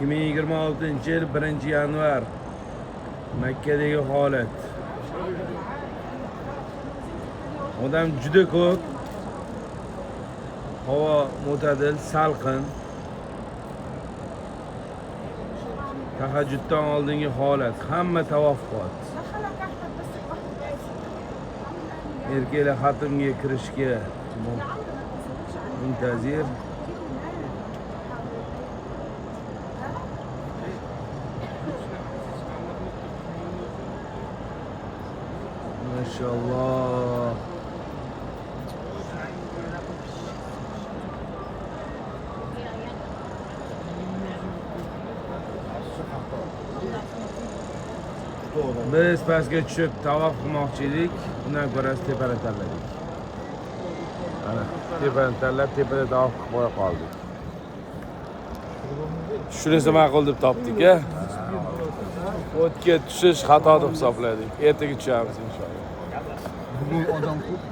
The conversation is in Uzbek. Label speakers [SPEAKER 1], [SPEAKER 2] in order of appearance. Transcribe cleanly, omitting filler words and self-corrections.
[SPEAKER 1] 2026-yil 1-yanvar Makkadagi holat. Odam juda ko'p. Havo mo'tadil, salqin. Tahajjuddan oldingi holat, hamma tavof qilyapti. Erkaklar xatimga kirishga muntazir. Maşallah. Biz pastga tushib tavof qilmoqchi. Bundan ko'ra tepani tanladik. Ana, tepani tanlab, tepada tavof qilib qo'ya qoldik. Shunisi ma'qul deb topdik-a. O'tga tushish xato deb hisobladik. Ertaga tushamiz inshaalloh.
[SPEAKER 2] Bugun odam ko'p.